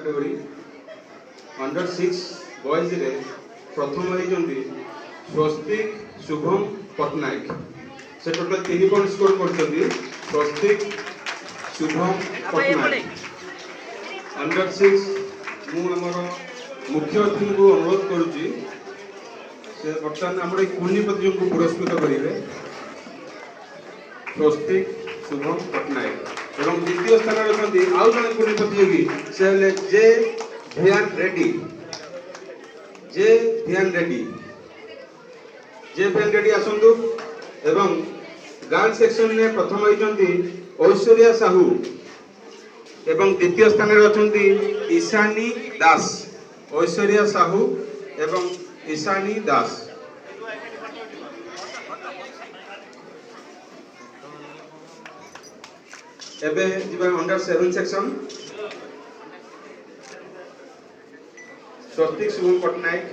category under 6 boys रे प्रथम होइचंदी स्वस्तिक शुभम पटनायक से टोटल 3 पॉइंट स्कोर करछंदी स्वस्तिक शुभम पटनायक अंडर 6 मु हमर मुख्य अतिथि को अनुरोध करुच्ची से बर्तमान आम कुणीपति को पुरस्कृत करेंगे स्वस्तिक शुभम पटनायक एवं द्वितीय स्थान रखते आउ जन कुणी प्रतियोगी से जे भियान रेड्डी आसतु एवं गर्ल्स सेक्शन में प्रथम होती ऐश्वर्या साहू एवं द्वितीय स्थान रखते ईशानी दास ऐश्वर्या साहू एवं ईशानी दास एबे जीवन अंडर 7 सेक्शन स्वस्तिक शुभम पटनायक